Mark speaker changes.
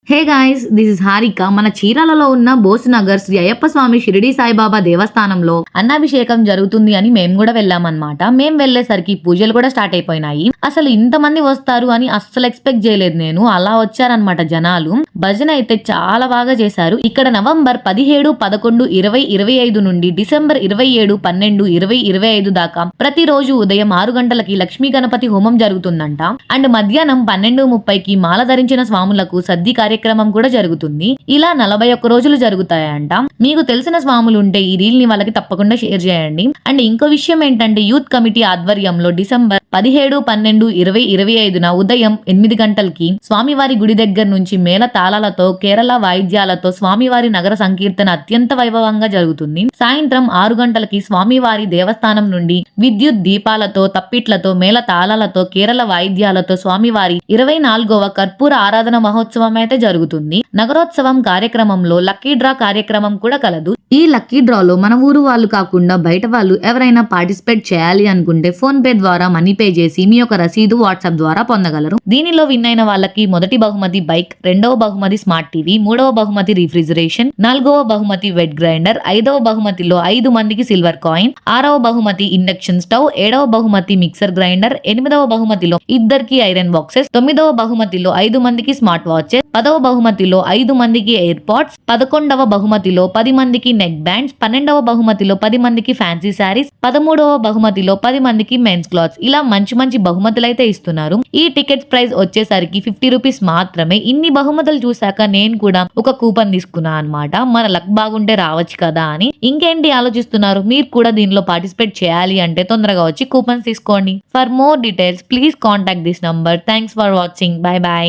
Speaker 1: Hey guys, this is Harika. మన చీరాలలో ఉన్న బోసునగర్ శ్రీ అయ్యప్ప స్వామి షిరిడి సాయిబాబా దేవస్థానంలో అన్నాభిషేకం జరుగుతుంది అని మేము కూడా వెళ్ళామన్నమాట. మేము వెళ్లేసరికి పూజలు కూడా స్టార్ట్ అయిపోయినాయి. అసలు ఇంతమంది వస్తారు అని అస్సలు ఎక్స్పెక్ట్ చేయలేదు నేను. అలా వచ్చారనమాట జనాలు. భజన అయితే చాలా బాగా చేశారు. ఇక్కడ నవంబర్ 17, 11, 20, 25 నుండి డిసెంబర్ 27, 12, 20, 25 దాకా ప్రతిరోజు ఉదయం 6 గంటలకి లక్ష్మీ గణపతి హోమం జరుగుతుందంట. అండ్ మధ్యాహ్నం 12:30కి మాల ధరించిన స్వాములకు సద్ది కార్యక్రమం కూడా జరుగుతుంది. ఇలా 41 రోజులు జరుగుతాయంట. మీకు తెలిసిన స్వాములు ఉంటే ఈ రీల్ ని వాళ్ళకి తప్పకుండా షేర్ చేయండి. అండ్ ఇంకో విషయం ఏంటంటే యూత్ కమిటీ ఆధ్వర్యంలో డిసెంబర్ 17, 12, 20, 25న ఉదయం 8 గంటలకి స్వామివారి గుడి దగ్గర నుంచి మేళ తాళాలతో కేరళ వాయిద్యాలతో స్వామివారి నగర సంకీర్తన అత్యంత వైభవంగా జరుగుతుంది. సాయంత్రం 6 గంటలకి స్వామివారి దేవస్థానం నుండి విద్యుత్ దీపాలతో తప్పిట్లతో మేళ తాళాలతో కేరళ వాయిద్యాలతో స్వామివారి 24వ కర్పూర ఆరాధన మహోత్సవం అయితే జరుగుతుంది. నగరోత్సవం కార్యక్రమంలో లక్కీ డ్రా కార్యక్రమం కూడా కలదు. ఈ లక్కీ డ్రాలో మన ఊరు వాళ్ళు కాకుండా బయట వాళ్ళు ఎవరైనా పార్టిసిపేట్ చేయాలి అనుకుంటే ఫోన్ పే ద్వారా మనీ పే చేసి మీ యొక్క రసీదు వాట్సాప్ ద్వారా పొందగలరు. దీనిలో విన్ అయిన వాళ్ళకి మొదటి బహుమతి బైక్, రెండవ బహుమతి స్మార్ట్ టీవీ, మూడవ బహుమతి రిఫ్రిజిరేషన్, నాలుగవ బహుమతి వెట్ గ్రైండర్, 5వ బహుమతిలో 5 మందికి సిల్వర్ కాయిన్, 6వ బహుమతి ఇండక్షన్ స్టవ్, 7వ బహుమతి మిక్సర్ గ్రైండర్, 8వ బహుమతిలో 2 ఐరన్ బాక్సెస్, 9వ బహుమతిలో 5 మందికి స్మార్ట్ వాచెస్, 10వ బహుమతిలో 5 మందికి ఎయిర్ పాడ్స్, 11వ బహుమతిలో 10 మందికి నెక్ బ్యాండ్స్, 12వ బహుమతిలో 10 మందికి ఫ్యాన్సీ శారీస్, 13వ బహుమతిలో 10 మందికి మెన్స్ క్లాత్స్. ఇలా మంచి మంచి బహుమతులు అయితే ఇస్తున్నారు. ఈ టికెట్స్ ప్రైస్ వచ్చేసరికి 50 రూపీస్ మాత్రమే. ఇన్ని బహుమతులు చూసాక నేను కూడా ఒక కూపన్ తీసుకున్నా అనమాట. మన లక్ బాగుంటే రావచ్చు కదా అని. ఇంకేంటి ఆలోచిస్తున్నారు? మీరు కూడా దీనిలో పార్టిసిపేట్ చేయాలి అంటే తొందరగా వచ్చి కూపన్స్ తీసుకోండి. For more details please contact this number. Thanks for watching. By by.